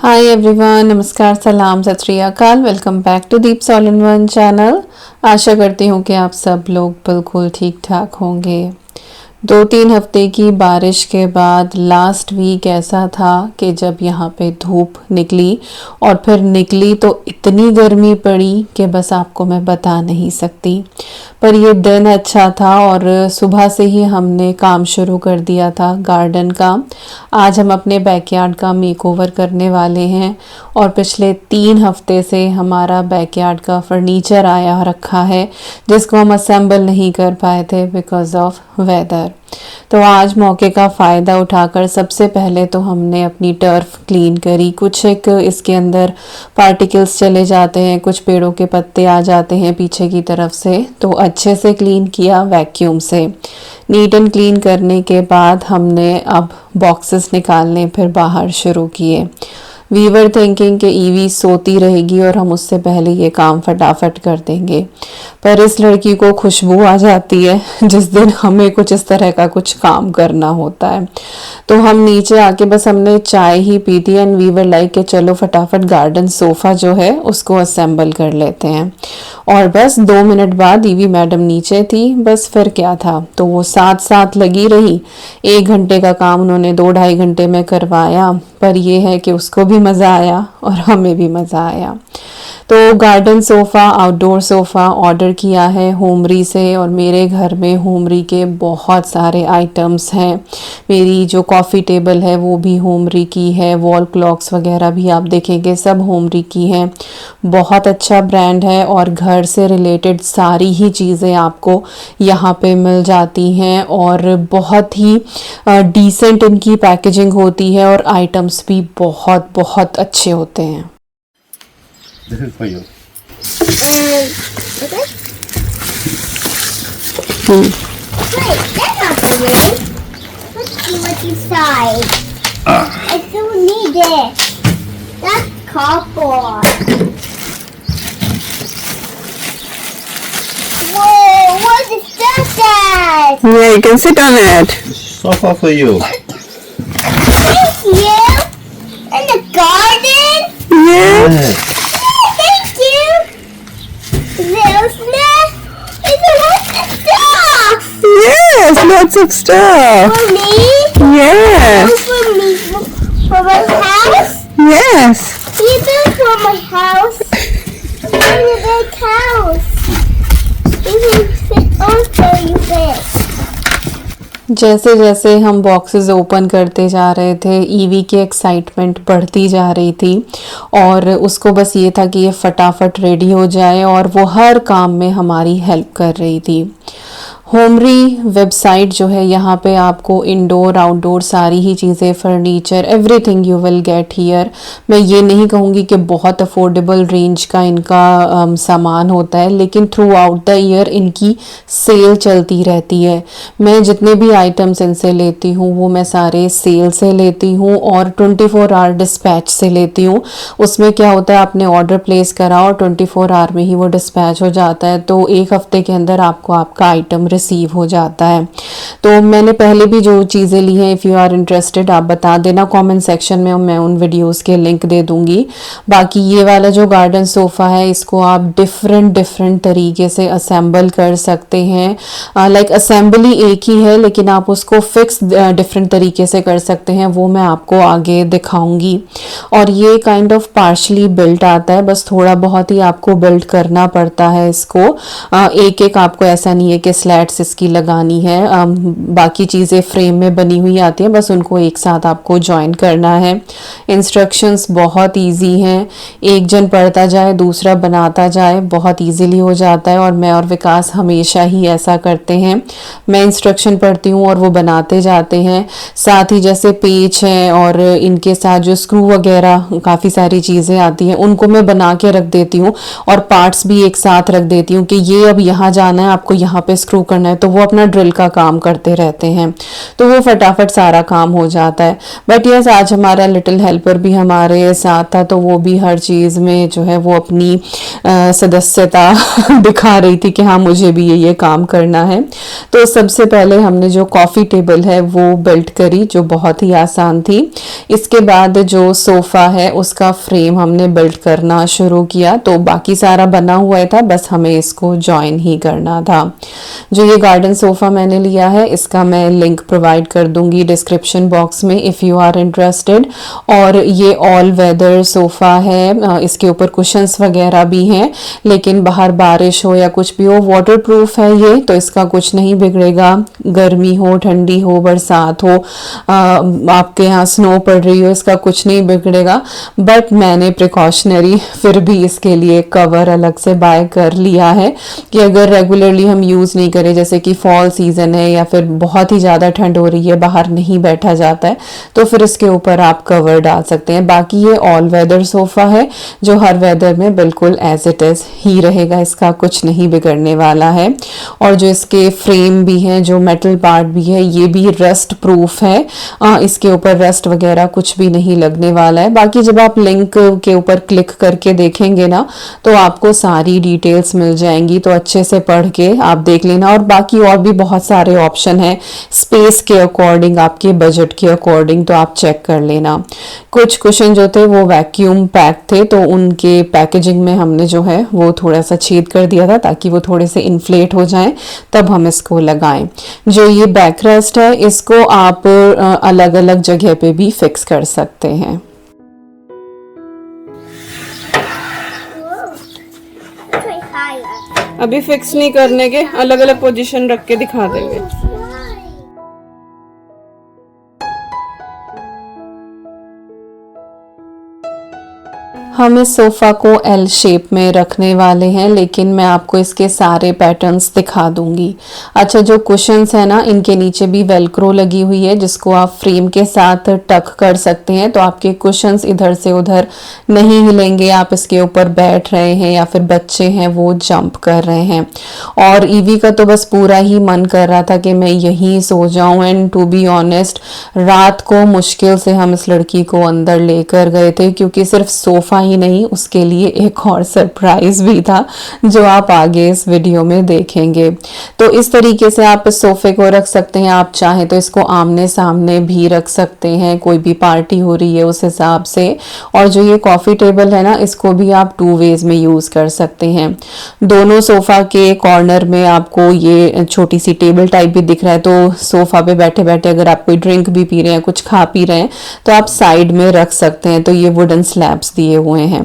Hi everyone, नमस्कार, सलाम, Sat Sri Akal. Welcome back to Deep's all in one channel. आशा करती हूँ कि आप सब लोग बिल्कुल ठीक ठाक होंगे। 2-3 हफ्ते की बारिश के बाद लास्ट वीक ऐसा था कि जब यहाँ पे धूप निकली और फिर निकली तो इतनी गर्मी पड़ी कि बस आपको मैं बता नहीं सकती। पर ये दिन अच्छा था और सुबह से ही हमने काम शुरू कर दिया था गार्डन का। आज हम अपने बैकयार्ड का मेकओवर करने वाले हैं और पिछले 3 हफ्ते से हमारा बैकयार्ड का फर्नीचर आया रखा है जिसको हम असेंबल नहीं कर पाए थे बिकॉज ऑफ वेदर। तो आज मौके का फ़ायदा उठाकर सबसे पहले तो हमने अपनी टर्फ क्लीन करी। कुछ एक इसके अंदर पार्टिकल्स चले जाते हैं, कुछ पेड़ों के पत्ते आ जाते हैं पीछे की तरफ से, तो अच्छे से क्लीन किया वैक्यूम से। नीट एंड क्लीन करने के बाद हमने अब बॉक्सेस निकालने फिर बाहर शुरू किए। वी वर थिंकिंग कि ईवी सोती रहेगी और हम उससे पहले ये काम फटाफट कर देंगे, पर इस लड़की को खुशबू आ जाती है जिस दिन हमें कुछ इस तरह का कुछ काम करना होता है। तो हम नीचे आके बस हमने चाय ही पी थी एंड वी वर लाइक कि चलो फटाफट गार्डन सोफ़ा जो है उसको असेंबल कर लेते हैं। और बस 2 मिनट बाद ईवी मैडम नीचे थी। बस फिर क्या था, तो वो साथ साथ लगी रही। 1 घंटे का काम उन्होंने 2-2.5 घंटे में करवाया, पर ये है कि उसको भी मज़ा आया और हमें भी मज़ा आया। तो garden sofa, outdoor sofa order किया है होमरी से और मेरे घर में होमरी के बहुत सारे आइटम्स हैं। मेरी जो कॉफ़ी टेबल है वो भी होमरी की है, वॉल क्लॉक्स वगैरह भी आप देखेंगे सब होमरी की हैं। बहुत अच्छा ब्रांड है और घर से रिलेटेड सारी ही चीज़ें आपको यहाँ पे मिल जाती हैं और बहुत ही डिसेंट इनकी पैकेजिंग होती है और आइटम्स भी बहुत बहुत अच्छे होते हैं। This is for you. Okay. Wait, that's not for me. Let's see what's inside. I still need it. That's cardboard. Whoa, what is that? Yeah, you can sit on it. Sofa for you. Thank you. In the garden? Yeah. Yes. Thank you. There's lots of stuff. Yes, lots of stuff. For me? Yes. For me? For my house? Yes. Even for my house. For the big house. Even fit also you fit. जैसे जैसे हम boxes open करते जा रहे थे EV की excitement बढ़ती जा रही थी और उसको बस ये था कि ये फटाफट रेडी हो जाए और वो हर काम में हमारी हेल्प कर रही थी। होमरी वेबसाइट जो है यहाँ पे आपको इंडोर आउटडोर सारी ही चीज़ें, furniture, everything you will get here. मैं ये नहीं कहूँगी कि बहुत अफोर्डेबल रेंज का इनका सामान होता है, लेकिन थ्रू आउट द ईयर इनकी सेल चलती रहती है। मैं जितने भी आइटम्स इनसे लेती हूँ वो मैं सारे सेल से लेती हूँ और 24 आवर डिस्पैच से लेती हूँ। उसमें क्या होता है, आपने ऑर्डर प्लेस करा और 24 आवर में ही वो डिस्पैच हो जाता है, तो 1 हफ्ते के अंदर आपको आपका आइटम रिसीव हो जाता है। तो मैंने पहले भी जो चीज़ें ली हैं, इफ़ यू आर इंटरेस्टेड आप बता देना कमेंट सेक्शन में, मैं उन वीडियोस के लिंक दे दूंगी। बाकी ये वाला जो गार्डन सोफ़ा है इसको आप डिफरेंट तरीके से असेंबल कर सकते हैं। लाइक असेंबली एक ही है लेकिन आप उसको फिक्स डिफरेंट तरीके से कर सकते हैं, वो मैं आपको आगे दिखाऊंगी। और ये काइंड ऑफ पार्शली बिल्ट आता है, बस थोड़ा बहुत ही आपको बिल्ड करना पड़ता है इसको। एक एक आपको ऐसा नहीं है कि स्लैट्स इसकी लगानी है, बाकी चीज़ें फ्रेम में बनी हुई आती हैं, बस उनको एक साथ आपको ज्वाइन करना है। इंस्ट्रक्शंस बहुत इजी हैं, एक जन पढ़ता जाए दूसरा बनाता जाए, बहुत इजीली हो जाता है और मैं और विकास हमेशा ही ऐसा करते हैं। मैं इंस्ट्रक्शन पढ़ती हूँ और वो बनाते जाते हैं। साथ ही जैसे पेच है और इनके साथ जो स्क्रू वगैरह काफ़ी सारी चीज़ें आती हैं उनको मैं बना के रख देती हूँ और पार्ट्स भी एक साथ रख देती हूँ कि ये अब यहाँ जाना है, आपको यहाँ पे स्क्रू करना करना है, तो वो अपना ड्रिल का काम करते रहते हैं, तो वो फटाफट सारा काम हो जाता है। बट यस, आज हमारा लिटिल हेल्पर भी हमारे साथ था, तो वो भी हर चीज़ में जो है वो अपनी सदस्यता दिखा रही थी कि हाँ मुझे भी ये काम करना है। तो सबसे पहले हमने जो कॉफ़ी टेबल है वो बिल्ट करी, जो बहुत ही आसान थी। इसके बाद जो सोफ़ा है उसका फ्रेम हमने बिल्ट करना शुरू किया, तो बाकी सारा बना हुआ था, बस हमें इसको जॉइन ही करना था। जो ये गार्डन सोफ़ा मैंने लिया है इसका मैं लिंक प्रोवाइड कर दूंगी डिस्क्रिप्शन बॉक्स में इफ़ यू आर इंटरेस्टेड। और ये ऑल वेदर सोफ़ा है, इसके ऊपर कुशंस वगैरह भी हैं, लेकिन बाहर बारिश हो या कुछ भी हो वाटर प्रूफ है ये, तो इसका कुछ नहीं बिगड़ेगा। गर्मी हो, ठंडी हो, बरसात हो, आपके यहाँ स्नो पड़ रही हो, इसका कुछ नहीं बिगड़ेगा। बट मैंने प्रिकॉशनरी फिर भी इसके लिए कवर अलग से बाय कर लिया है कि अगर रेगुलरली हम यूज़ नहीं करें, जैसे कि फॉल सीज़न है या फिर बहुत ही ज़्यादा ठंड हो रही है, बाहर नहीं बैठा जाता है, तो फिर इसके ऊपर आप कवर डाल सकते हैं। बाकी ये ऑल वेदर सोफ़ा है जो हर वेदर में बिल्कुल एज इट इज़ ही रहेगा, इसका कुछ नहीं बिगड़ने वाला है। और जो इसके फ्रेम भी हैं, जो मेटल पार्ट भी है, ये भी रस्ट प्रूफ है, इसके ऊपर रस्ट वगैरह कुछ भी नहीं लगने वाला है। बाकी जब आप लिंक के ऊपर क्लिक करके देखेंगे ना तो आपको सारी डिटेल्स मिल जाएंगी, तो अच्छे से पढ़ के आप देख लेना। और बाकी और भी बहुत सारे ऑप्शन हैं स्पेस के अकॉर्डिंग, आपके बजट के अकॉर्डिंग, तो आप चेक कर लेना। कुछ कुशन जो थे वो वैक्यूम पैक थे, तो उनके पैकेजिंग में हमने जो है वो थोड़ा सा छेद कर दिया था ताकि वो थोड़े से इन्फ्लेट हो जाएं, तब हम इसको लगाएं। जो ये बैक रेस्ट है इसको आप अलग अलग जगह पे भी फिक्स कर सकते हैं। Try higher. अभी फिक्स नहीं करने के, अलग अलग पोजीशन रख के दिखा देंगे। हम इस सोफ़ा को एल शेप में रखने वाले हैं, लेकिन मैं आपको इसके सारे पैटर्न्स दिखा दूंगी। अच्छा, जो कुशन्स है ना इनके नीचे भी वेलक्रो लगी हुई है जिसको आप फ्रेम के साथ टक कर सकते हैं, तो आपके कुशन्स इधर से उधर नहीं हिलेंगे। आप इसके ऊपर बैठ रहे हैं या फिर बच्चे हैं वो जंप कर रहे हैं। और ईवी का तो बस पूरा ही मन कर रहा था कि मैं यहीं सो जाऊं, एंड टू बी ऑनेस्ट रात को मुश्किल से हम इस लड़की को अंदर लेकर गए थे, क्योंकि सिर्फ सोफ़ा ही नहीं उसके लिए एक और सरप्राइज भी था जो आप आगे इस वीडियो में देखेंगे। तो इस तरीके से आप इस सोफे को रख सकते हैं। आप चाहें तो इसको आमने सामने भी रख सकते हैं, कोई भी पार्टी हो रही है उस हिसाब से। और जो ये कॉफ़ी टेबल है ना इसको भी आप 2 वेज में यूज़ कर सकते हैं। दोनों सोफ़ा के कॉर्नर में आपको ये छोटी सी टेबल टाइप भी दिख रहा है, तो सोफ़ा पे बैठे बैठे अगर आप कोई ड्रिंक भी पी रहे हैं, कुछ खा पी रहे हैं, तो आप साइड में रख सकते हैं। तो ये वुडन स्लैब्स दिए हुए हैं।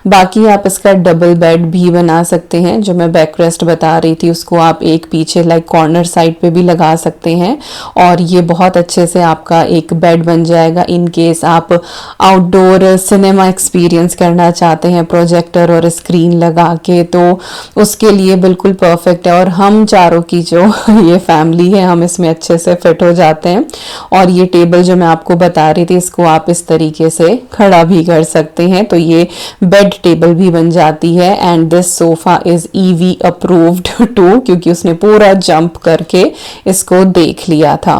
बाकी आप इसका डबल बेड भी बना सकते हैं, जो मैं बैक रेस्ट बता रही थी उसको आप एक पीछे लाइक कॉर्नर साइड पे भी लगा सकते हैं, और ये बहुत अच्छे से आपका एक बेड बन जाएगा इन केस आप आउटडोर सिनेमा एक्सपीरियंस करना चाहते हैं प्रोजेक्टर और स्क्रीन लगा के, तो उसके लिए बिल्कुल परफेक्ट है। और हम चारों की जो ये फैमिली है हम इसमें अच्छे से फिट हो जाते हैं। और ये टेबल जो मैं आपको बता रही थी इसको आप इस तरीके से खड़ा भी कर सकते हैं, तो ये बेड टेबल भी बन जाती है। And this sofa is EV approved too, क्योंकि उसने पूरा जंप करके इसको देख लिया था।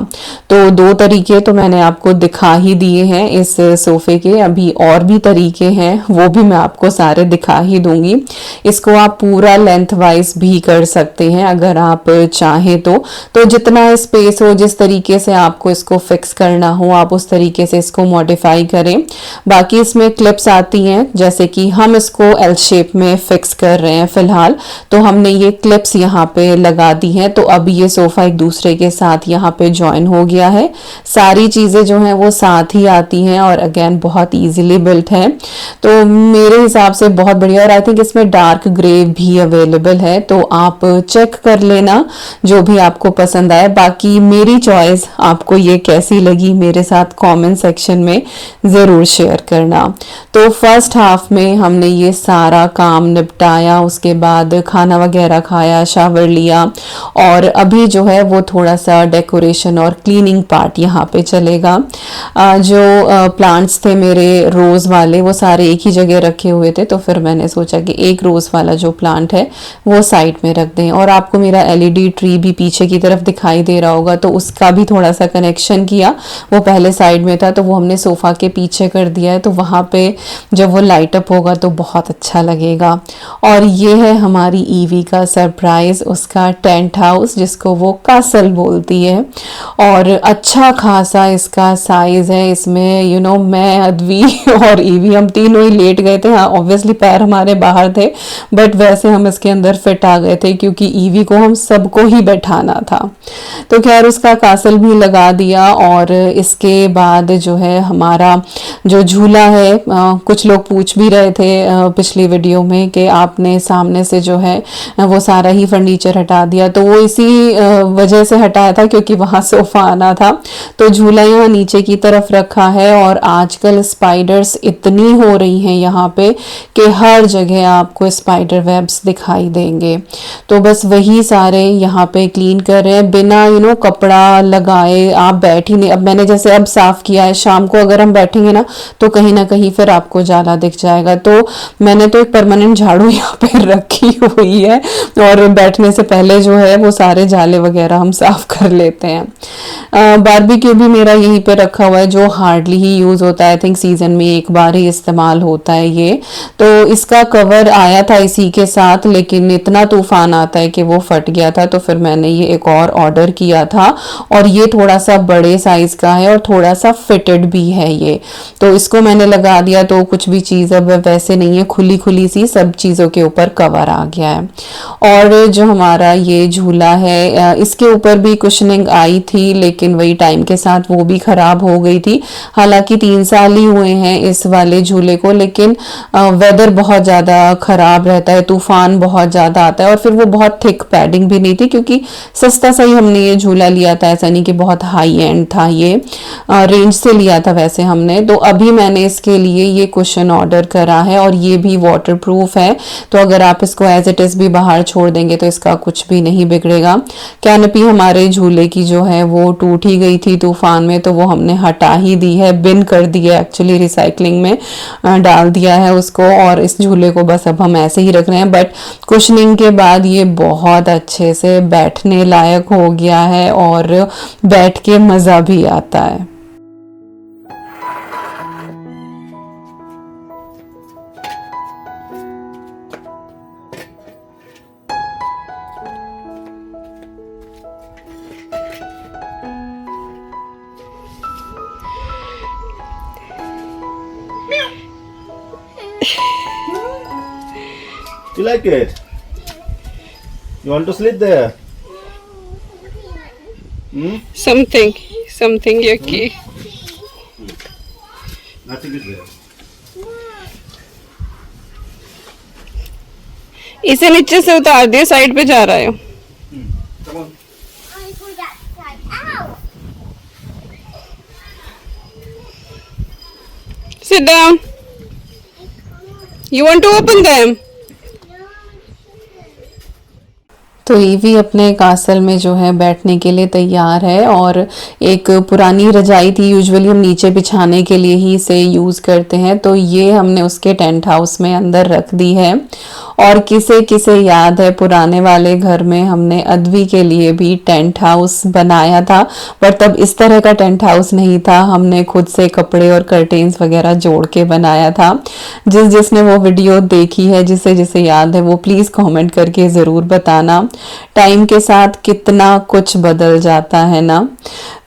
तो 2 तरीके तो मैंने आपको दिखा ही दिए हैं इस सोफे के, अभी और भी तरीके हैं वो भी मैं आपको सारे दिखा ही दूंगी। इसको आप पूरा लेंथ वाइज भी कर सकते हैं अगर आप चाहें तो जितना स्पेस हो, जिस तरीके से आपको इसको फिक्स करना हो आप उस तरीके से इसको मॉडिफाई करें। बाकी इसमें क्लिप्स आती हैं, जैसे कि हम इसको एल शेप में फिक्स कर रहे हैं फिलहाल, तो हमने ये क्लिप्स यहाँ पे लगा दी हैं, तो अब ये सोफा एक दूसरे के साथ यहाँ पे ज्वाइन हो गया है। सारी चीजें जो हैं वो साथ ही आती हैं और अगेन बहुत इजीली बिल्ट है, तो मेरे हिसाब से बहुत बढ़िया। और आई थिंक इसमें डार्क ग्रे भी अवेलेबल है, तो आप चेक कर लेना जो भी आपको पसंद आए। बाकी मेरी चॉइस आपको ये कैसी लगी मेरे साथ कमेंट सेक्शन में जरूर शेयर करना। तो फर्स्ट फर्स्ट हाफ में हमने ये सारा काम निपटाया, उसके बाद खाना वगैरह खाया, शावर लिया, और अभी जो है वो थोड़ा सा डेकोरेशन और क्लीनिंग पार्ट यहाँ पे चलेगा। जो प्लांट्स थे मेरे रोज़ वाले वो सारे एक ही जगह रखे हुए थे, तो फिर मैंने सोचा कि एक रोज़ वाला जो प्लांट है वो साइड में रख दें। और आपको मेरा एलईडी ट्री भी पीछे की तरफ दिखाई दे रहा होगा, तो उसका भी थोड़ा सा कनेक्शन किया। वो पहले साइड में था तो वो हमने सोफ़ा के पीछे कर दिया है, तो वहाँ पे जब वो लाइट अप होगा तो बहुत अच्छा लगेगा। और ये है हमारी ईवी का सरप्राइज़, उसका टेंट हाउस जिसको वो कासल बोलती है, और अच्छा खासा इसका साइज़ है। इसमें मैं, अद्वी और ईवी हम तीनों ही लेट गए थे। हाँ, ऑब्वियसली पैर हमारे बाहर थे, बट वैसे हम इसके अंदर फिट आ गए थे क्योंकि ईवी को हम सबको ही बैठाना था। तो खैर उसका कासल भी लगा दिया। और इसके बाद जो है हमारा जो झूला है, कुछ लोग पूछ भी रहे थे पिछली वीडियो में कि आपने सामने से जो है वो सारा ही फर्नीचर हटा दिया, तो वो इसी वजह से हटाया था क्योंकि वहाँ सोफ़ा आना था। तो झूला यहाँ नीचे की तरफ रखा है, और आजकल स्पाइडर्स इतनी हो रही हैं यहाँ पे कि हर जगह आपको स्पाइडर वेब्स दिखाई देंगे। तो बस वही सारे यहाँ पे क्लीन कर रहे हैं बिना कपड़ा लगाए। आप बैठ ही नहीं, अब मैंने जैसे अब साफ किया है, शाम को अगर हम बैठेंगे ना तो कहीं ना कहीं फिर आपको जाला दिख जाएगा। तो मैंने तो एक परमानेंट झाड़ू यहाँ पे रखी हुई है, और बैठने से पहले जो है वो सारे जाले वगैरह हम साफ कर लेते हैं। बारबेक्यू भी मेरा यहीं पे रखा हुआ है, जो हार्डली ही यूज़ होता है। आई थिंक सीज़न में एक बार ही इस्तेमाल होता है ये। तो इसका कवर आया था इसी के साथ, लेकिन इतना तूफान आता है कि वो फट गया था, तो फिर मैंने ये एक और ऑर्डर किया था। और ये थोड़ा सा बड़े साइज़ का है और थोड़ा सा फिटेड भी है ये, तो इसको मैंने लगा दिया। तो कुछ भी चीज़ अब वैसे नहीं है, खुली खुली सी सब चीज़ों के ऊपर कवर आ गया है। और जो हमारा ये झूला है, इसके ऊपर भी कुशनिंग आई थी, लेकिन वही टाइम के साथ वो भी ख़राब हो गई थी। हालांकि 3 साल ही हुए हैं इस वाले झूले को, लेकिन वेदर बहुत ज़्यादा ख़राब रहता है, तूफ़ान बहुत ज़्यादा आता है, और फिर वो बहुत थिक पैडिंग भी नहीं थी क्योंकि सस्ता सा ही हमने ये झूला लिया था, ऐसा नहीं कि बहुत हाई एंड था। ये रेंज से लिया था वैसे हमने। तो अभी मैंने इसके लिए ये कुशन ऑर्डर करा है, और ये भी वाटर प्रूफ है, तो अगर आप इसको एज इट इज़ भी बाहर छोड़ देंगे तो इसका कुछ भी नहीं बिगड़ेगा। कैनपी हमारे झूले की जो है वो टूट ही गई थी तूफान में, तो वो हमने हटा ही दी है, बिन कर दी है एक्चुअली, रिसाइकलिंग में डाल दिया है उसको। और इस झूले को बस अब हम ऐसे ही रख रहे हैं, बट कुशनिंग के बाद ये बहुत अच्छे से बैठने लायक हो गया है और बैठ के मज़ा भी आता है। You like it? You want to sleep there? Something yucky. Nothing is there. इसे नीचे से उतार दियो, साइड पे जा रहा है। Come on. I put that side out. Sit down. You want to open them? तो ईवी अपने कासल में जो है बैठने के लिए तैयार है, और एक पुरानी रजाई थी, यूजुअली हम नीचे बिछाने के लिए ही इसे यूज़ करते हैं, तो ये हमने उसके टेंट हाउस में अंदर रख दी है। और किसे किसे याद है पुराने वाले घर में हमने अद्वी के लिए भी टेंट हाउस बनाया था, पर तब इस तरह का टेंट हाउस नहीं था, हमने खुद से कपड़े और कर्टेन्स वगैरह जोड़ के बनाया था। जिसने वो वीडियो देखी है, जिसे जिसे याद है, वो प्लीज़ कमेंट करके ज़रूर बताना। टाइम के साथ कितना कुछ बदल जाता है ना।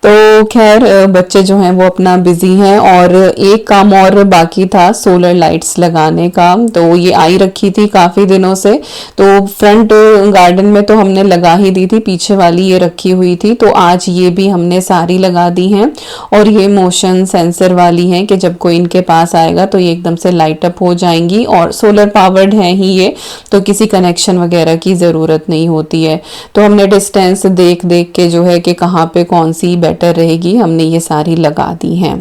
तो खैर बच्चे जो हैं वो अपना बिजी हैं, और एक काम और बाकी था सोलर लाइट्स लगाने का, तो ये आई रखी थी काफ़ी काफ़ी दिनों से। तो फ्रंट गार्डन में तो हमने लगा ही दी थी, पीछे वाली ये रखी हुई थी, तो आज ये भी हमने सारी लगा दी हैं। और ये मोशन सेंसर वाली हैं कि जब कोई इनके पास आएगा तो ये एकदम से लाइट अप हो जाएंगी, और सोलर पावर्ड है ही ये, तो किसी कनेक्शन वगैरह की ज़रूरत नहीं होती है। तो हमने डिस्टेंस देख देख के जो है कि कहाँ पे कौन सी बेटर रहेगी, हमने ये सारी लगा दी हैं।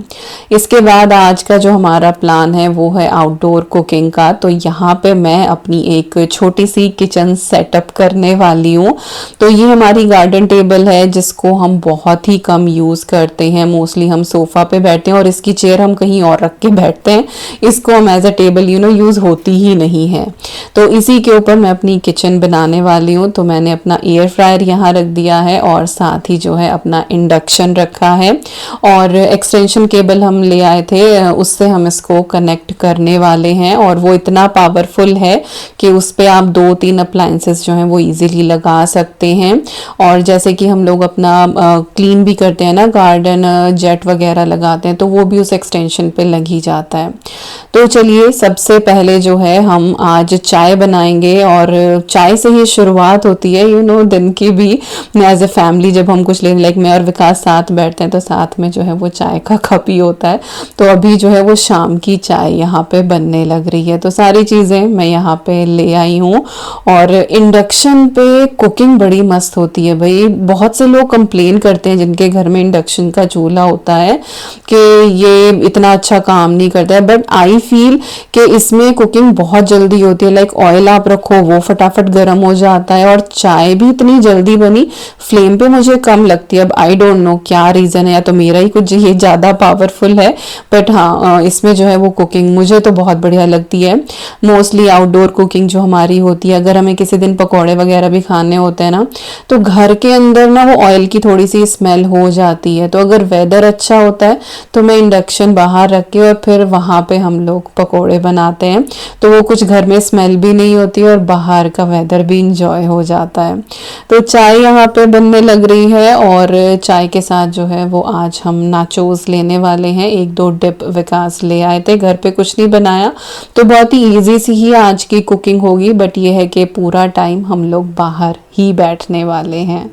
इसके बाद आज का जो हमारा प्लान है वो है आउटडोर कुकिंग का। तो यहाँ पे मैं अपनी एक छोटी सी किचन सेटअप करने वाली हूँ। तो ये हमारी गार्डन टेबल है जिसको हम बहुत ही कम यूज़ करते हैं, मोस्टली हम सोफ़ा पे बैठते हैं और इसकी चेयर हम कहीं और रख के बैठते हैं, इसको हम एज अ टेबल यूज़ होती ही नहीं है। तो इसी के ऊपर मैं अपनी किचन बनाने वाली हूँ। तो मैंने अपना एयर फ्रायर यहाँ रख दिया है और साथ ही जो है अपना इंडक्शन रखा है, और एक्सटेंशन केबल हम ले आए थे, उससे हम इसको कनेक्ट करने वाले हैं। और वो इतना पावरफुल है कि उस पे आप 2-3 अप्लायंसेस जो हैं वो इजीली लगा सकते हैं। और जैसे कि हम लोग अपना क्लीन भी करते हैं ना, गार्डन जेट वगैरह लगाते हैं, तो वो भी उस एक्सटेंशन पे लग ही जाता है। तो चलिए सबसे पहले जो है हम आज चाय बनाएंगे, और चाय से ही शुरुआत होती है दिन की भी। एज ए फैमिली जब हम कुछ लेने, लाइक मैं और विकास साथ बैठते हैं तो साथ में जो है वो चाय का कप ही होता है। तो अभी जो है वो शाम की चाय यहाँ पे बनने लग रही है। तो सारी चीज़ें मैं यहाँ पे ले आई हूँ। और इंडक्शन पे कुकिंग बड़ी मस्त होती है भाई। बहुत से लोग कंप्लेन करते हैं जिनके घर में इंडक्शन का चूल्हा होता है कि ये इतना अच्छा काम नहीं करता है, बट आई फील कि इसमें कुकिंग बहुत जल्दी होती है। लाइक ऑयल आप रखो वो फटाफट गर्म हो जाता है, और चाय भी इतनी जल्दी बनी। फ्लेम पे मुझे कम लगती है, अब आई डोंट नो क्या रीज़न है, या तो मेरा ही कुछ ये ज़्यादा पावरफुल है, बट हाँ इसमें जो है वो कुकिंग मुझे तो बहुत बढ़िया लगती है। मोस्टली आउटडोर कुकिंग जो हमारी होती है, अगर हमें किसी दिन पकौड़े वगैरह भी खाने होते हैं ना, तो घर के अंदर ना वो ऑयल की थोड़ी सी स्मेल हो जाती है। तो अगर वेदर अच्छा होता है तो मैं इंडक्शन बाहर रख के और फिर वहाँ पे हम लोग पकौड़े बनाते हैं, तो वो कुछ घर में स्मेल भी नहीं होती और बाहर का वेदर भी इंजॉय हो जाता है। तो चाय यहाँ पे बनने लग रही है, और चाय के साथ जो है वो आज हम नाचोस लेने वाले हैं। 1-2 डिप विकास ले आए थे, घर पे कुछ नहीं बनाया, तो बहुत ही इजी सी ही आज की कुकिंग होगी। बट ये है कि पूरा टाइम हम लोग बाहर ही बैठने वाले हैं।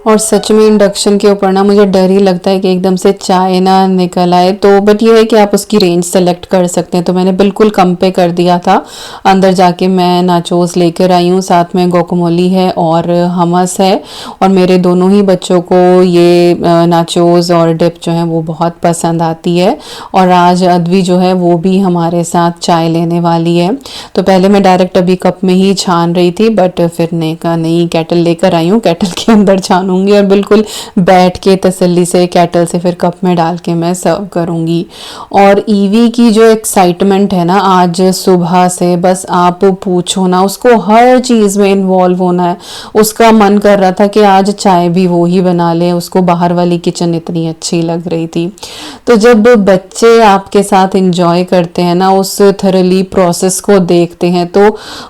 और सच में इंडक्शन के ऊपर ना मुझे डर ही लगता है कि एकदम से चाय ना निकल आए। तो बट ये है कि आप उसकी रेंज सेलेक्ट कर सकते हैं। तो मैंने बिल्कुल कम पे कर दिया था। अंदर जाके मैं नाचोस लेकर आई हूँ, साथ में गोकमोली है और हमस है, और मेरे दोनों ही बच्चों को ये नाचोस और डिप जो है वो बहुत पसंद आती है। और आज अद्वी जो है वो भी हमारे साथ चाय लेने वाली है। तो पहले मैं डायरेक्ट अभी कप में ही छान रही थी, बट फिर ने कहा नहीं, केटल लेकर आई हूँ, केटल के अंदर छानूंगी और बिल्कुल बैठ के तसल्ली से केटल से फिर कप में डाल के मैं सर्व करूंगी। और ईवी की जो एक्साइटमेंट है ना आज सुबह से, बस आप पूछो ना, उसको हर चीज में इन्वॉल्व होना है। उसका मन कर रहा था कि आज चाय भी वो ही बना ले, उसको बाहर वाली किचन इतनी अच्छी लग रही थी। तो जब बच्चे आपके साथ इंजॉय करते हैं ना, उस थरली प्रोसेस को देखते हैं, तो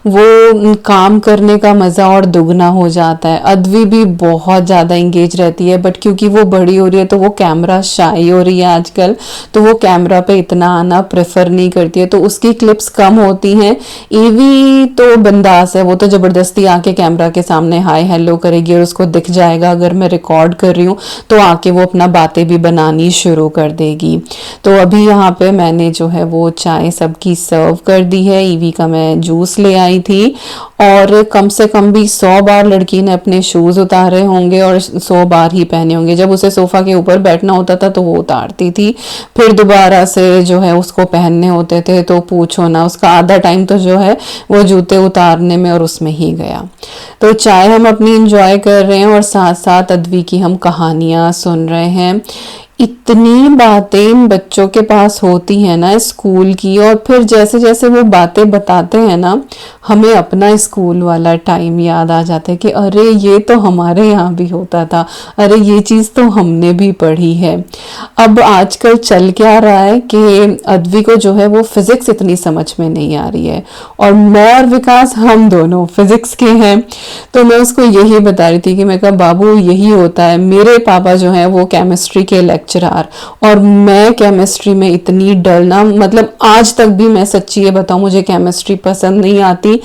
वो काम करने का मजा और दुगना हो जाता है। अद्वी भी बहुत ज़्यादा इंगेज रहती है, बट क्योंकि वो बड़ी हो रही है तो वो कैमरा शाई हो रही है आजकल, तो वो कैमरा पे इतना आना प्रेफर नहीं करती है, तो उसकी क्लिप्स कम होती हैं। ईवी तो बिंदास है, वो तो ज़बरदस्ती आके कैमरा के सामने हाय हेलो करेगी और उसको दिख जाएगा अगर मैं रिकॉर्ड कर रही हूँ, तो आके वो अपना बातें भी बनानी शुरू कर देगी। तो अभी यहाँ पे मैंने जो है वो चाय सबकी सर्व कर दी है। ईवी का मैं जूस ले आई थी, और कम से कम भी 100 बार लड़की ने अपने शूज़ उतारे होंगे और 100 बार ही पहने होंगे। जब उसे सोफ़ा के ऊपर बैठना होता था तो वो उतारती थी, फिर दोबारा से जो है उसको पहनने होते थे, तो पूछो ना, उसका आधा टाइम तो जो है वो जूते उतारने में और उसमें ही गया। तो चाय हम अपनी इंजॉय कर रहे हैं और साथ साथ अद्वी की हम कहानियाँ सुन रहे हैं। इतनी बातें इन बच्चों के पास होती हैं ना स्कूल की, और फिर जैसे जैसे वो बातें बताते हैं ना, हमें अपना स्कूल वाला टाइम याद आ जाता है कि अरे ये तो हमारे यहाँ भी होता था, अरे ये चीज़ तो हमने भी पढ़ी है। अब आजकल चल क्या रहा है कि अद्वी को जो है वो फिजिक्स इतनी समझ में नहीं आ रही है, और मैं और विकास हम दोनों फिजिक्स के हैं। तो मैं उसको यही बता रही थी कि मैं कहा बाबू यही होता है, मेरे पापा जो है वो केमिस्ट्री के लेक्चरर, और मैं केमिस्ट्री में इतनी डल ना, मतलब आज तक भी मैं सच्ची ये बताऊं मुझे केमिस्ट्री पसंद नहीं आती।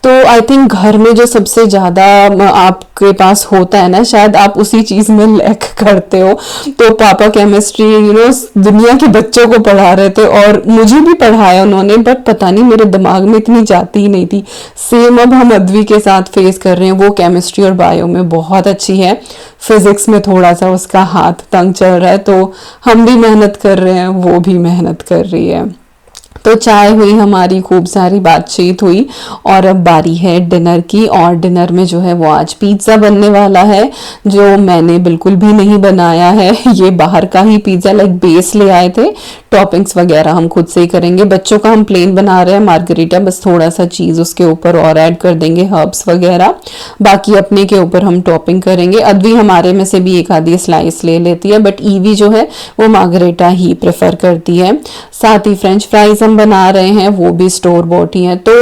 तो आई थिंक घर में जो सबसे ज़्यादा आपके पास होता है ना, शायद आप उसी चीज़ में लैक करते हो। तो पापा केमिस्ट्री दुनिया के बच्चों को पढ़ा रहे थे, और मुझे भी पढ़ाया उन्होंने, बट पता नहीं मेरे दिमाग में इतनी जाती ही नहीं थी। सेम अब हम अद्वी के साथ फेस कर रहे हैं, वो केमिस्ट्री और बायो में बहुत अच्छी है, फिजिक्स में थोड़ा सा उसका हाथ तंग चल रहा है। तो हम भी मेहनत कर रहे हैं, वो भी मेहनत कर रही है। तो चाय हुई हमारी, खूब सारी बातचीत हुई, और अब बारी है डिनर की। और डिनर में जो है वो आज पिज़्ज़ा बनने वाला है, जो मैंने बिल्कुल भी नहीं बनाया है। ये बाहर का ही पिज़्ज़ा लाइक बेस ले आए थे, टॉपिंग्स वगैरह हम खुद से ही करेंगे। बच्चों का हम प्लेन बना रहे हैं मार्गरीटा, बस थोड़ा सा चीज़ उसके ऊपर और ऐड कर देंगे, हर्ब्स वगैरह। बाकी अपने के ऊपर हम टॉपिंग करेंगे। अद्वी हमारे में से भी एक आधी स्लाइस ले लेती है, बट ईवी जो है वो मार्गरीटा ही प्रेफर करती है। साथ ही फ्रेंच फ्राइज हम बना रहे हैं, वो भी स्टोर बॉट ही है। तो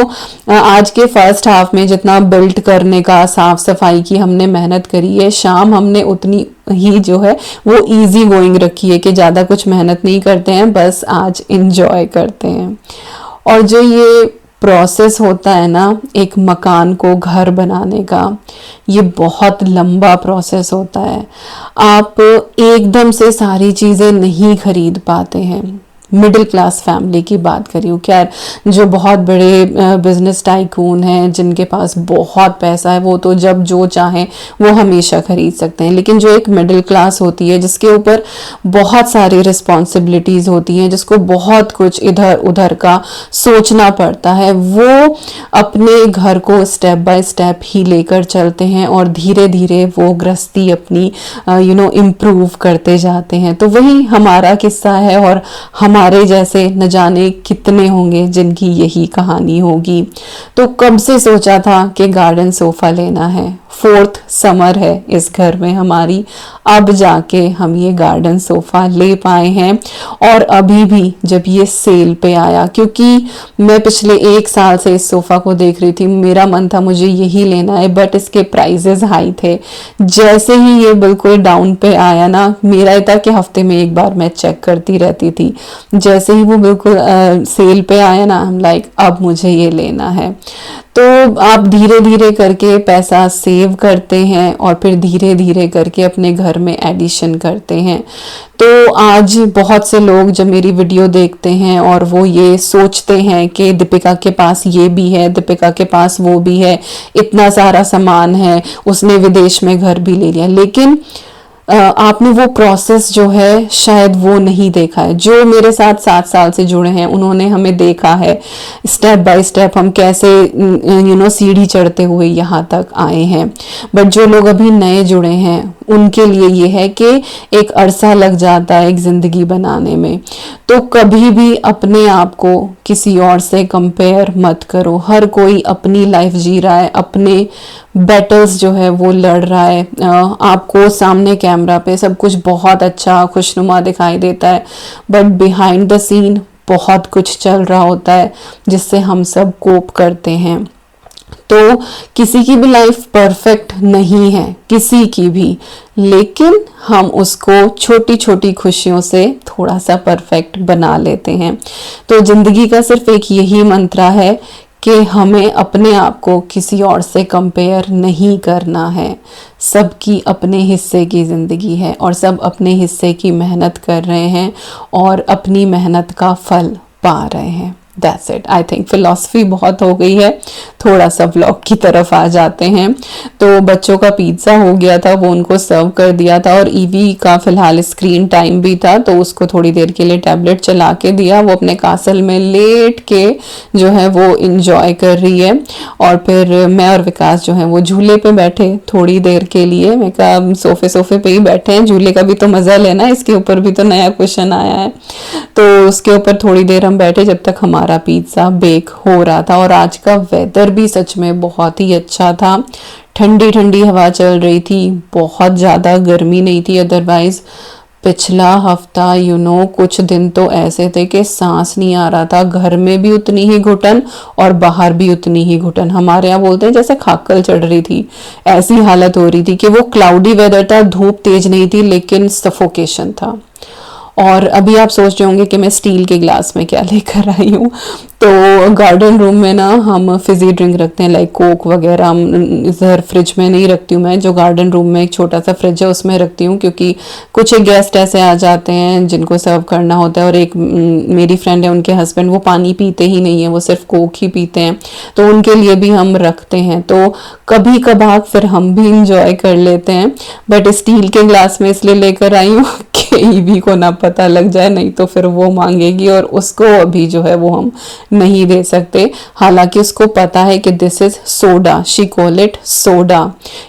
आज के फर्स्ट हाफ में जितना बिल्ड करने का, साफ सफाई की हमने मेहनत करी है, शाम हमने उतनी ही जो है वो इजी गोइंग रखी है कि ज़्यादा कुछ मेहनत नहीं करते हैं, बस आज इंजॉय करते हैं। और जो ये प्रोसेस होता है ना एक मकान को घर बनाने का, ये बहुत लंबा प्रोसेस होता है। आप एकदम से सारी चीज़ें नहीं खरीद पाते हैं। मिडिल क्लास फैमिली की बात करी हूँ, क्या जो बहुत बड़े बिजनेस टाइकून हैं, जिनके पास बहुत पैसा है, वो तो जब जो चाहें वो हमेशा खरीद सकते हैं। लेकिन जो एक मिडिल क्लास होती है, जिसके ऊपर बहुत सारी रिस्पॉन्सिबिलिटीज़ होती हैं, जिसको बहुत कुछ इधर उधर का सोचना पड़ता है, वो अपने घर को स्टेप बाय स्टेप ही लेकर चलते हैं, और धीरे धीरे वो गृहस्थी अपनी इम्प्रूव करते जाते हैं। तो वही हमारा किस्सा है, और हमारे जैसे न जाने कितने होंगे जिनकी यही कहानी होगी। तो कब से सोचा था कि गार्डन सोफा लेना है, 4th समर है इस घर में हमारी, अब जाके हम ये गार्डन सोफा ले पाए हैं। और अभी भी जब ये सेल पे आया, क्योंकि मैं पिछले 1 साल से इस सोफा को देख रही थी, मेरा मन था मुझे यही लेना है, बट इसके प्राइजेस हाई थे। जैसे ही ये बिल्कुल डाउन पे आया ना, मेरा ये था कि हफ्ते में एक बार मैं चेक करती रहती थी। जैसे ही वो बिल्कुल सेल पे आया ना, हम लाइक अब मुझे ये लेना है। तो आप धीरे धीरे करके पैसा सेव करते हैं, और फिर धीरे धीरे करके अपने घर में एडिशन करते हैं। तो आज बहुत से लोग जब मेरी वीडियो देखते हैं और वो ये सोचते हैं कि दीपिका के पास ये भी है, दीपिका के पास वो भी है, इतना सारा सामान है, उसने विदेश में घर भी ले लिया, लेकिन आपने वो प्रोसेस जो है शायद वो नहीं देखा है। जो मेरे साथ 7 साल से जुड़े हैं उन्होंने हमें देखा है स्टेप बाय स्टेप हम कैसे सीढ़ी चढ़ते हुए यहाँ तक आए हैं। बट जो लोग अभी नए जुड़े हैं उनके लिए ये है कि एक अरसा लग जाता है एक ज़िंदगी बनाने में। तो कभी भी अपने आप को किसी और से कंपेयर मत करो। हर कोई अपनी लाइफ जी रहा है, अपने बैटल्स जो है वो लड़ रहा है। आपको सामने कैमरा पे सब कुछ बहुत अच्छा खुशनुमा दिखाई देता है, बट बिहाइंड द सीन बहुत कुछ चल रहा होता है जिससे हम सब कोप करते हैं। तो किसी की भी लाइफ परफेक्ट नहीं है, किसी की भी, लेकिन हम उसको छोटी छोटी खुशियों से थोड़ा सा परफेक्ट बना लेते हैं। तो जिंदगी का सिर्फ एक यही मंत्र है कि हमें अपने आप को किसी और से कंपेयर नहीं करना है। सबकी अपने हिस्से की ज़िंदगी है और सब अपने हिस्से की मेहनत कर रहे हैं और अपनी मेहनत का फल पा रहे हैं। That's it. I think philosophy बहुत हो गई है, थोड़ा सा व्लॉग की तरफ आ जाते हैं। तो बच्चों का पिज्ज़ा हो गया था, वो उनको सर्व कर दिया था, और ईवी का फिलहाल स्क्रीन टाइम भी था, तो उसको थोड़ी देर के लिए टैबलेट चला के दिया। वो अपने कासल में लेट के जो है वो इंजॉय कर रही है। और फिर मैं और विकास जो है वो झूले पे बैठे थोड़ी देर के लिए। मैं कहा सोफे पे ही बैठे हैं, झूले का भी तो मज़ा लेना, इसके ऊपर भी तो नया क्वेश्चन आया है। तो उसके ऊपर थोड़ी देर हम बैठे जब तक हमारा पिज्ज़ा बेक हो रहा था। और आज का वेदर भी सच में बहुत ही अच्छा था, ठंडी ठंडी हवा चल रही थी, बहुत ज़्यादा गर्मी नहीं थी। अदरवाइज पिछला हफ्ता कुछ दिन तो ऐसे थे कि सांस नहीं आ रहा था, घर में भी उतनी ही घुटन और बाहर भी उतनी ही घुटन। हमारे यहाँ बोलते हैं जैसे खाकल चढ़ रही थी, ऐसी हालत हो रही थी कि वो क्लाउडी वेदर था, धूप तेज नहीं थी लेकिन सफोकेशन था। और अभी आप सोच रहे होंगे कि मैं स्टील के ग्लास में क्या लेकर आई हूँ। तो गार्डन रूम में ना हम फिजी ड्रिंक रखते हैं, लाइक कोक वगैरह। हम इधर फ्रिज में नहीं रखती हूँ मैं, जो गार्डन रूम में एक छोटा सा फ्रिज है उसमें रखती हूँ, क्योंकि कुछ एक गेस्ट ऐसे आ जाते हैं जिनको सर्व करना होता है। और एक मेरी फ्रेंड है, उनके हस्बैंड वो पानी पीते ही नहीं है, वो सिर्फ कोक ही पीते हैं, तो उनके लिए भी हम रखते हैं। तो कभी कभार फिर हम भी इंजॉय कर लेते हैं। बट स्टील के ग्लास में इसलिए लेकर आई हूँ कि ईवी को ना पता लग जाए, नहीं तो फिर वो मांगेगी और उसको अभी जो है वो हम नहीं दे सकते। हालांकि उसको पता है कि this is soda, she call it soda,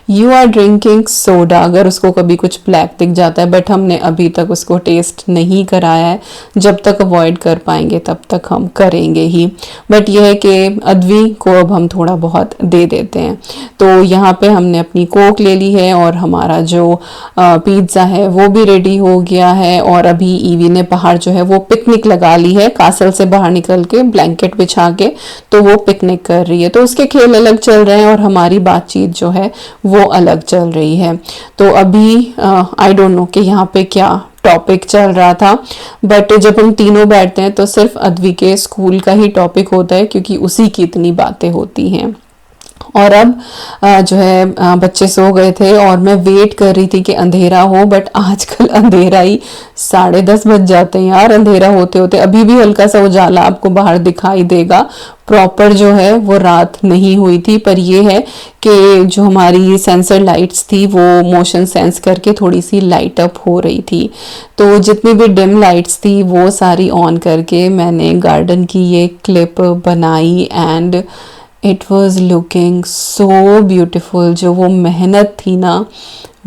you are drinking soda, अगर उसको कभी कुछ ब्लैक दिख जाता है। बट हमने अभी तक उसको टेस्ट नहीं कराया है, जब तक अवॉइड कर पाएंगे तब तक हम करेंगे ही। बट यह है कि अद्वी को अब हम थोड़ा बहुत दे देते हैं। तो यहाँ पे हमने अपनी कोक ले ली है और हमारा जो पिज्ज़ा है वो भी रेडी हो गया है। और अभी ईवी ने बाहर जो है वो पिकनिक लगा ली है, कासल से बाहर निकल के ब्लैंकेट बिछा के, तो वो पिकनिक कर रही है। तो उसके खेल अलग चल रहे हैं और हमारी बातचीत जो है वो अलग चल रही है। तो अभी आई डोंट नो कि यहाँ पे क्या टॉपिक चल रहा था, बट जब हम तीनों बैठते हैं तो सिर्फ अद्वी के स्कूल का ही टॉपिक होता है, क्योंकि उसी की इतनी बातें होती हैं। और अब जो है बच्चे सो गए थे और मैं वेट कर रही थी कि अंधेरा हो, बट आजकल अंधेरा ही 10:30 बज जाते हैं यार अंधेरा होते होते। अभी भी हल्का सा उजाला आपको बाहर दिखाई देगा, प्रॉपर जो है वो रात नहीं हुई थी। पर ये है कि जो हमारी सेंसर लाइट्स थी वो मोशन सेंस करके थोड़ी सी लाइट अप हो रही थी। तो जितनी भी डिम लाइट्स थी वो सारी ऑन करके मैंने गार्डन की ये क्लिप बनाई and it was looking so beautiful. जो वो मेहनत थी ना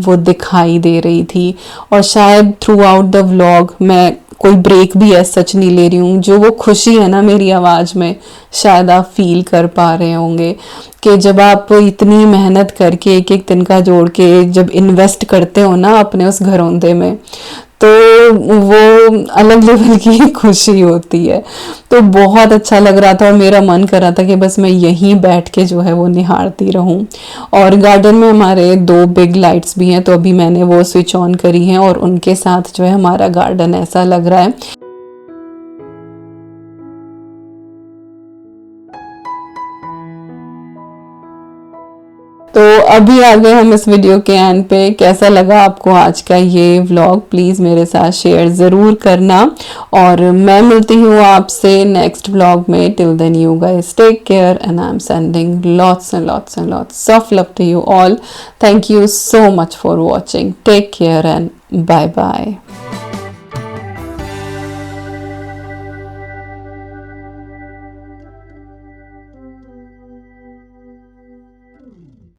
वो दिखाई दे रही थी। और शायद थ्रू आउट द व्लॉग मैं कोई ब्रेक भी है सच नहीं ले रही हूँ। जो वो खुशी है ना मेरी आवाज़ में, शायद आप फील कर पा रहे होंगे कि जब आप इतनी मेहनत करके एक एक दिन का जोड़ के जब इन्वेस्ट करते हो ना अपने उस घरौंदे में, तो वो अलग लेवल की खुशी होती है। तो बहुत अच्छा लग रहा था और मेरा मन कर रहा था कि बस मैं यहीं बैठ के जो है वो निहारती रहूं। और गार्डन में हमारे 2 बिग लाइट्स भी हैं, तो अभी मैंने वो स्विच ऑन करी हैं और उनके साथ जो है हमारा गार्डन ऐसा लग रहा है। तो अभी आ गए हम इस वीडियो के एंड पे। कैसा लगा आपको आज का ये व्लॉग, प्लीज़ मेरे साथ शेयर ज़रूर करना। और मैं मिलती हूँ आपसे नेक्स्ट व्लॉग में। Till then you guys take care and I am sending lots and lots and lots of love to you all. Thank you so much for watching. Take care and bye bye.